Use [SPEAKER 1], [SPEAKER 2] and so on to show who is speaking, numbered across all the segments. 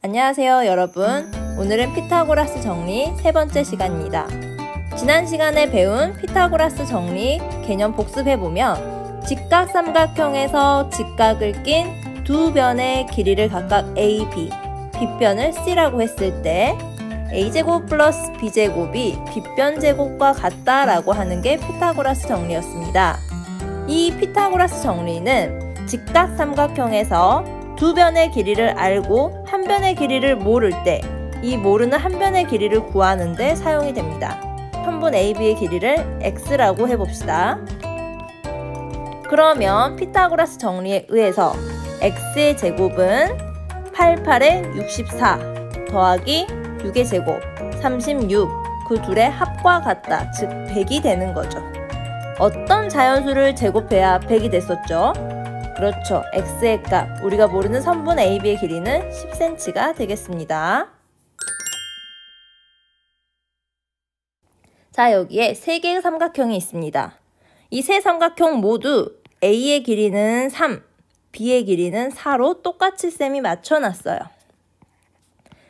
[SPEAKER 1] 안녕하세요 여러분. 오늘은 피타고라스 정리 세 번째 시간입니다. 지난 시간에 배운 피타고라스 정리 개념 복습해보면 직각삼각형에서 직각을 낀 두 변의 길이를 각각 a, b, 빗변을 c라고 했을 때 a제곱 플러스 b제곱이 빗변 제곱과 같다라고 하는 게 피타고라스 정리였습니다. 이 피타고라스 정리는 직각삼각형에서 두 변의 길이를 알고 한 변의 길이를 모를 때 이 모르는 한 변의 길이를 구하는 데 사용이 됩니다. 편분 AB의 길이를 x라고 해봅시다. 그러면 피타고라스 정리에 의해서 x의 제곱은 88에 64 더하기 6의 제곱 36 그 둘의 합과 같다. 즉 100이 되는 거죠. 어떤 자연수를 제곱해야 100이 됐었죠? 그렇죠. x의 값, 우리가 모르는 선분 AB의 길이는 10cm가 되겠습니다. 자, 여기에 세 개의 삼각형이 있습니다. 이 세 삼각형 모두 A의 길이는 3, B의 길이는 4로 똑같이 쌤이 맞춰놨어요.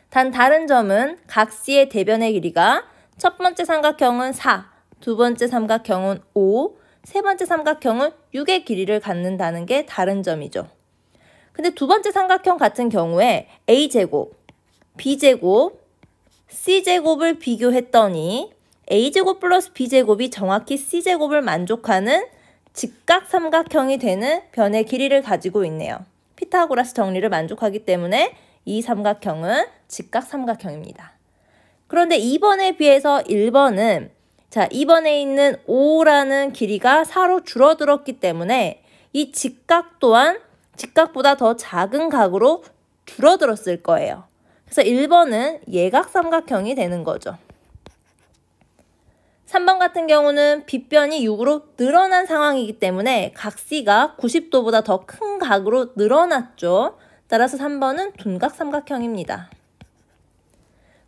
[SPEAKER 1] 단 다른 점은 각 C의 대변의 길이가 첫 번째 삼각형은 4, 두 번째 삼각형은 5, 세 번째 삼각형은 6의 길이를 갖는다는 게 다른 점이죠. 근데 두 번째 삼각형 같은 경우에 A제곱, B제곱, C제곱을 비교했더니 A제곱 플러스 B제곱이 정확히 C제곱을 만족하는 직각삼각형이 되는 변의 길이를 가지고 있네요. 피타고라스 정리를 만족하기 때문에 이 삼각형은 직각삼각형입니다. 그런데 2번에 비해서 1번은 자, 2번에 있는 5라는 길이가 4로 줄어들었기 때문에 이 직각 또한 직각보다 더 작은 각으로 줄어들었을 거예요. 그래서 1번은 예각삼각형이 되는 거죠. 3번 같은 경우는 빗변이 6으로 늘어난 상황이기 때문에 각 C가 90도보다 더 큰 각으로 늘어났죠. 따라서 3번은 둔각삼각형입니다.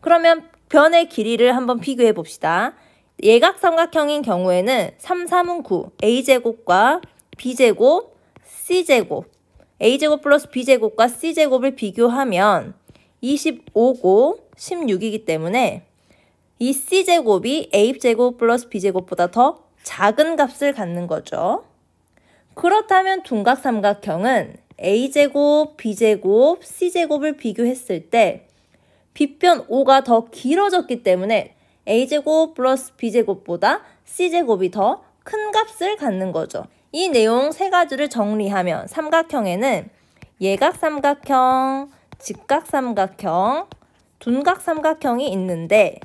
[SPEAKER 1] 그러면 변의 길이를 한번 비교해 봅시다. 예각삼각형인 경우에는 3, 3은 9, A제곱과 B제곱, C제곱, A제곱 플러스 B제곱과 C제곱을 비교하면 25고 16이기 때문에 이 C제곱이 A제곱 플러스 B제곱보다 더 작은 값을 갖는 거죠. 그렇다면 둔각삼각형은 A제곱, B제곱, C제곱을 비교했을 때 빗변 5가 더 길어졌기 때문에 A제곱 플러스 B제곱보다 C제곱이 더 큰 값을 갖는 거죠. 이 내용 세 가지를 정리하면 삼각형에는 예각삼각형, 직각삼각형, 둔각삼각형이 있는데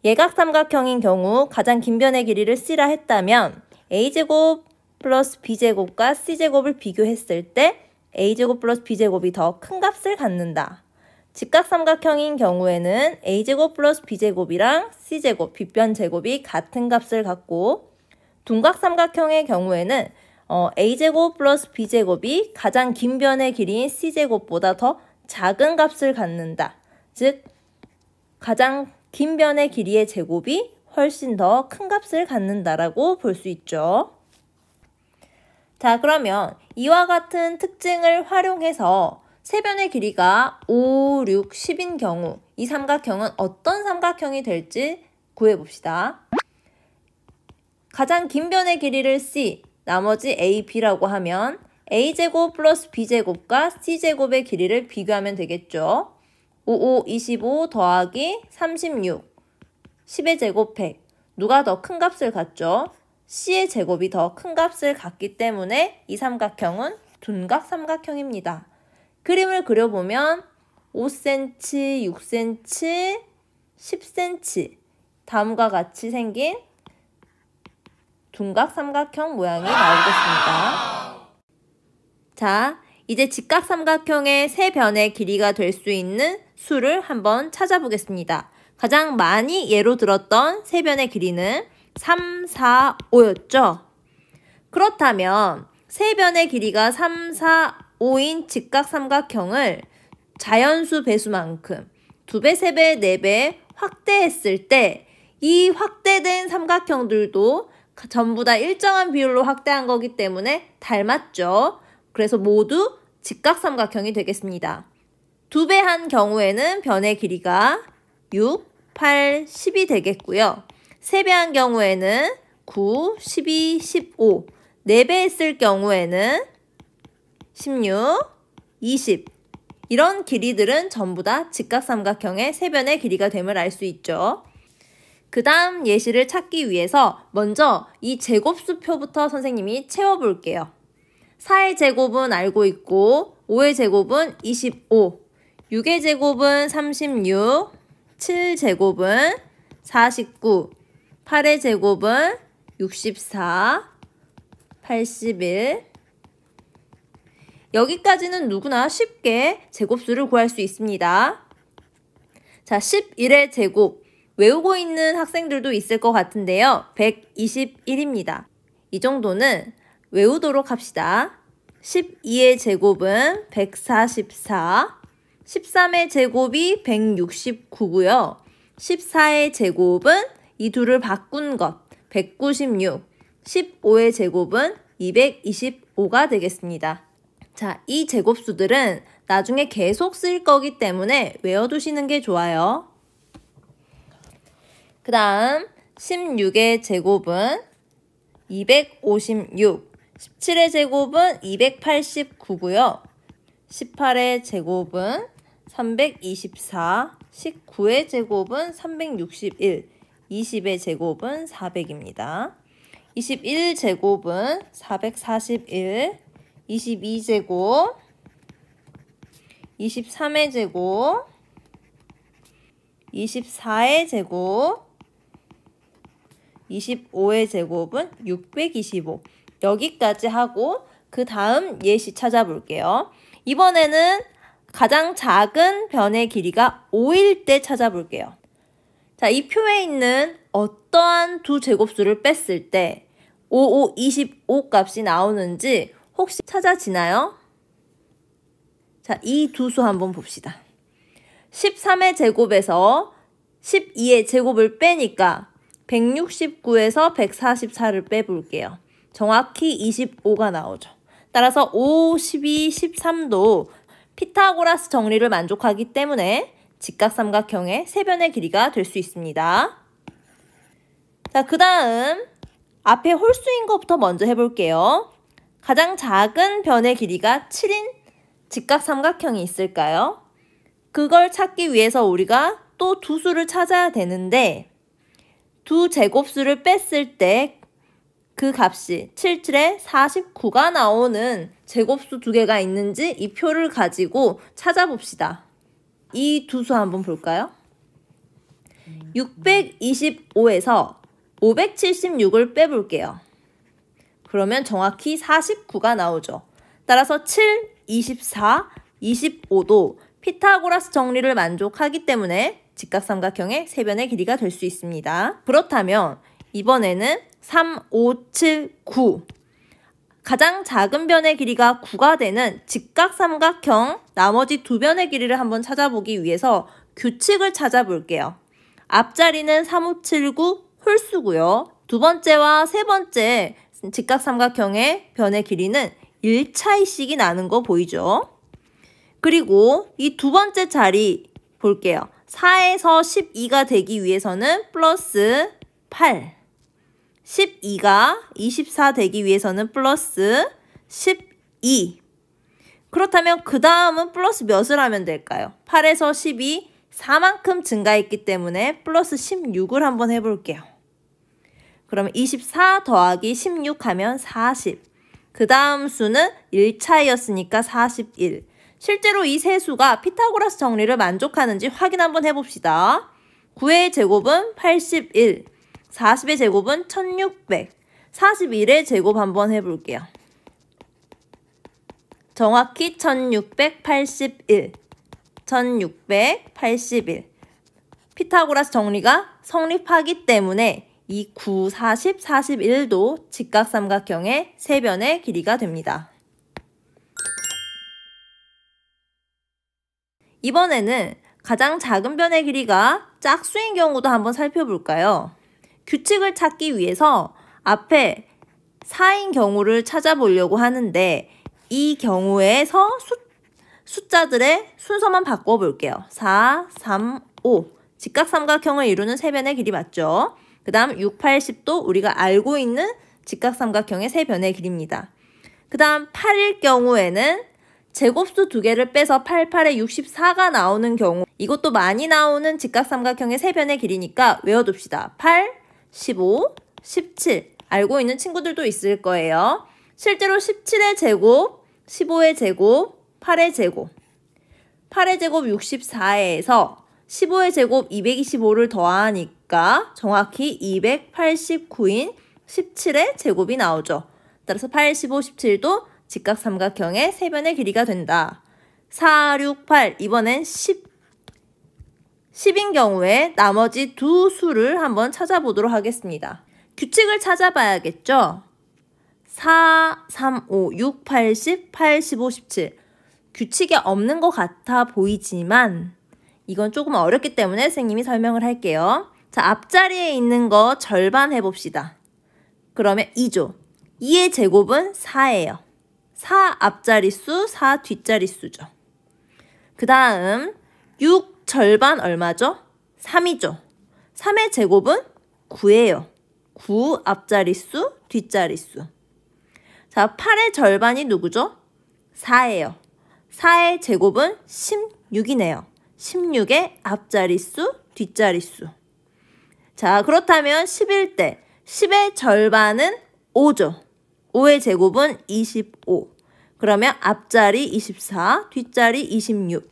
[SPEAKER 1] 예각삼각형인 경우 가장 긴 변의 길이를 C라 했다면 A제곱 플러스 B제곱과 C제곱을 비교했을 때 A제곱 플러스 B제곱이 더 큰 값을 갖는다. 직각삼각형인 경우에는 A제곱 플러스 B제곱이랑 C제곱, 빗변 제곱이 같은 값을 갖고 둔각삼각형의 경우에는 A제곱 플러스 B제곱이 가장 긴 변의 길이인 C제곱보다 더 작은 값을 갖는다. 즉, 가장 긴 변의 길이의 제곱이 훨씬 더 큰 값을 갖는다라고 볼 수 있죠. 자, 그러면 이와 같은 특징을 활용해서 세 변의 길이가 5, 6, 10인 경우 이 삼각형은 어떤 삼각형이 될지 구해봅시다. 가장 긴 변의 길이를 C, 나머지 A, B라고 하면 A제곱 플러스 B제곱과 C제곱의 길이를 비교하면 되겠죠. 5, 5, 25 더하기 36, 10의 제곱 100. 누가 더 큰 값을 갖죠? C의 제곱이 더 큰 값을 갖기 때문에 이 삼각형은 둔각삼각형입니다. 그림을 그려보면 5cm, 6cm, 10cm 다음과 같이 생긴 둔각삼각형 모양이 나오겠습니다. 자, 이제 직각삼각형의 세 변의 길이가 될 수 있는 수를 한번 찾아보겠습니다. 가장 많이 예로 들었던 세 변의 길이는 3, 4, 5였죠. 그렇다면 세 변의 길이가 3, 4, 5인 직각삼각형을 자연수 배수만큼 2배, 3배, 4배 확대했을 때 이 확대된 삼각형들도 전부 다 일정한 비율로 확대한 거기 때문에 닮았죠. 그래서 모두 직각삼각형이 되겠습니다. 2배 한 경우에는 변의 길이가 6, 8, 10이 되겠고요. 3배 한 경우에는 9, 12, 15, 4배 했을 경우에는 16, 20. 이런 길이들은 전부 다 직각삼각형의 세변의 길이가 됨을 알 수 있죠. 그 다음 예시를 찾기 위해서 먼저 이 제곱수표부터 선생님이 채워볼게요. 4의 제곱은 알고 있고 5의 제곱은 25, 6의 제곱은 36, 7제곱은 49, 8의 제곱은 64, 81. 여기까지는 누구나 쉽게 제곱수를 구할 수 있습니다. 자, 11의 제곱. 외우고 있는 학생들도 있을 것 같은데요. 121입니다. 이 정도는 외우도록 합시다. 12의 제곱은 144, 13의 제곱이 169고요. 14의 제곱은 이 둘을 바꾼 것 196, 15의 제곱은 225가 되겠습니다. 자, 이 제곱수들은 나중에 계속 쓸 거기 때문에 외워두시는 게 좋아요. 그 다음 16의 제곱은 256, 17의 제곱은 289고요. 18의 제곱은 324, 19의 제곱은 361, 20의 제곱은 400입니다. 21제곱은 441, 22제곱, 23의 제곱, 24의 제곱, 25의 제곱은 625. 여기까지 하고 그 다음 예시 찾아볼게요. 이번에는 가장 작은 변의 길이가 5일 때 찾아볼게요. 자, 이 표에 있는 어떠한 두 제곱수를 뺐을 때 5, 5, 25 값이 나오는지 혹시 찾아지나요? 자, 이 두 수 한번 봅시다. 13의 제곱에서 12의 제곱을 빼니까 169에서 144를 빼볼게요. 정확히 25가 나오죠. 따라서 5, 12, 13도 피타고라스 정리를 만족하기 때문에 직각삼각형의 세변의 길이가 될 수 있습니다. 자, 그 다음 앞에 홀수인 것부터 먼저 해볼게요. 가장 작은 변의 길이가 7인 직각삼각형이 있을까요? 그걸 찾기 위해서 우리가 또 두 수를 찾아야 되는데 두 제곱수를 뺐을 때 그 값이 77에 49가 나오는 제곱수 두 개가 있는지 이 표를 가지고 찾아봅시다. 이 두 수 한번 볼까요? 625에서 576을 빼볼게요. 그러면 정확히 49가 나오죠. 따라서 7, 24, 25도 피타고라스 정리를 만족하기 때문에 직각삼각형의 세변의 길이가 될 수 있습니다. 그렇다면 이번에는 3, 5, 7, 9. 가장 작은 변의 길이가 9가 되는 직각삼각형 나머지 두 변의 길이를 한번 찾아보기 위해서 규칙을 찾아볼게요. 앞자리는 3, 5, 7, 9 홀수고요. 두 번째와 세 번째 직각삼각형의 변의 길이는 1차이씩이 나는 거 보이죠? 그리고 이 두 번째 자리 볼게요. 4에서 12가 되기 위해서는 플러스 8. 12가 24 되기 위해서는 플러스 12. 그렇다면 그 다음은 플러스 몇을 하면 될까요? 8에서 10이 4만큼 증가했기 때문에 플러스 16을 한번 해볼게요. 그러면 24 더하기 16 하면 40. 그 다음 수는 1차이였으니까 41. 실제로 이 세 수가 피타고라스 정리를 만족하는지 확인 한번 해봅시다. 9의 제곱은 81. 40의 제곱은 1600, 41의 제곱 한번 해볼게요. 정확히 1681, 1681. 피타고라스 정리가 성립하기 때문에 이 9, 40, 41도 직각삼각형의 세변의 길이가 됩니다. 이번에는 가장 작은 변의 길이가 짝수인 경우도 한번 살펴볼까요? 규칙을 찾기 위해서 앞에 4인 경우를 찾아보려고 하는데 이 경우에서 숫자들의 순서만 바꿔볼게요. 4, 3, 5. 직각삼각형을 이루는 세 변의 길이 맞죠? 그 다음 6, 80도 우리가 알고 있는 직각삼각형의 세 변의 길이입니다. 그 다음 8일 경우에는 제곱수 2개를 빼서 8, 8에 64가 나오는 경우, 이것도 많이 나오는 직각삼각형의 세 변의 길이니까 외워둡시다. 8, 15, 17. 알고 있는 친구들도 있을 거예요. 실제로 17의 제곱, 15의 제곱, 8의 제곱. 8의 제곱 64에서 15의 제곱 225를 더하니까 정확히 289인 17의 제곱이 나오죠. 따라서 8, 15, 17도 직각삼각형의 세 변의 길이가 된다. 4, 6, 8. 이번엔 10인 경우에 나머지 두 수를 한번 찾아보도록 하겠습니다. 규칙을 찾아봐야겠죠? 4, 3, 5, 6, 8, 10, 8, 15, 17. 규칙이 없는 것 같아 보이지만 이건 조금 어렵기 때문에 선생님이 설명을 할게요. 자, 앞자리에 있는 거 절반 해봅시다. 그러면 2죠. 2의 제곱은 4예요. 4 앞자리수, 4 뒷자리수죠. 그 다음 6 절반 얼마죠? 3이죠. 3의 제곱은 9예요. 9 앞자리수, 뒷자리수. 자, 8의 절반이 누구죠? 4예요. 4의 제곱은 16이네요. 16의 앞자리수, 뒷자리수. 자, 그렇다면 11대 10의 절반은 5죠. 5의 제곱은 25. 그러면 앞자리 24, 뒷자리 26.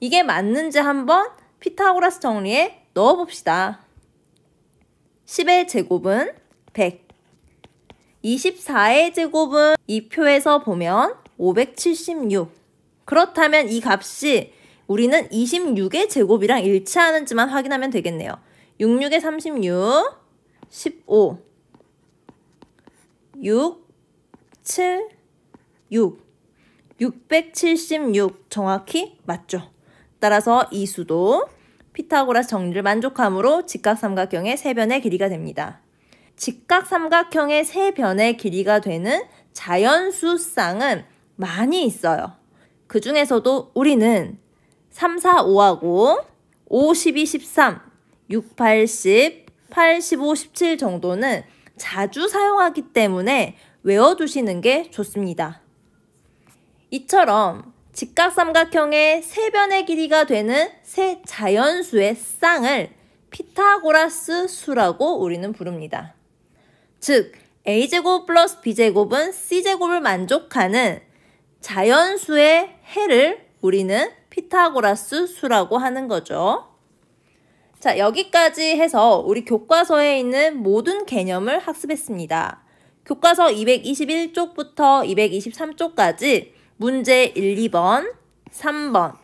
[SPEAKER 1] 이게 맞는지 한번 피타고라스 정리에 넣어봅시다. 10의 제곱은 100. 24의 제곱은 이 표에서 보면 576. 그렇다면 이 값이 우리는 26의 제곱이랑 일치하는지만 확인하면 되겠네요. 66에 36, 15, 6, 7, 6, 676 정확히 맞죠? 따라서 이 수도 피타고라스 정리를 만족함으로 직각삼각형의 세 변의 길이가 됩니다. 직각삼각형의 세 변의 길이가 되는 자연수 쌍은 많이 있어요. 그 중에서도 우리는 3, 4, 5하고 5, 12, 13, 6, 8, 10, 8, 15, 17 정도는 자주 사용하기 때문에 외워두시는 게 좋습니다. 이처럼 직각삼각형의 세 변의 길이가 되는 세 자연수의 쌍을 피타고라스 수라고 우리는 부릅니다. 즉, a제곱 플러스 b제곱은 c제곱을 만족하는 자연수의 해를 우리는 피타고라스 수라고 하는 거죠. 자, 여기까지 해서 우리 교과서에 있는 모든 개념을 학습했습니다. 교과서 221쪽부터 223쪽까지 문제 1, 2번, 3번,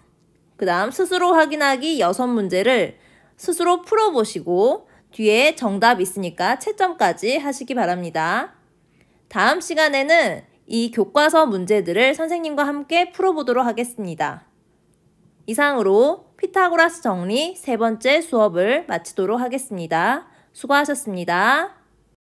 [SPEAKER 1] 그 다음 스스로 확인하기 6문제를 스스로 풀어보시고 뒤에 정답 있으니까 채점까지 하시기 바랍니다. 다음 시간에는 이 교과서 문제들을 선생님과 함께 풀어보도록 하겠습니다. 이상으로 피타고라스 정리 세 번째 수업을 마치도록 하겠습니다. 수고하셨습니다.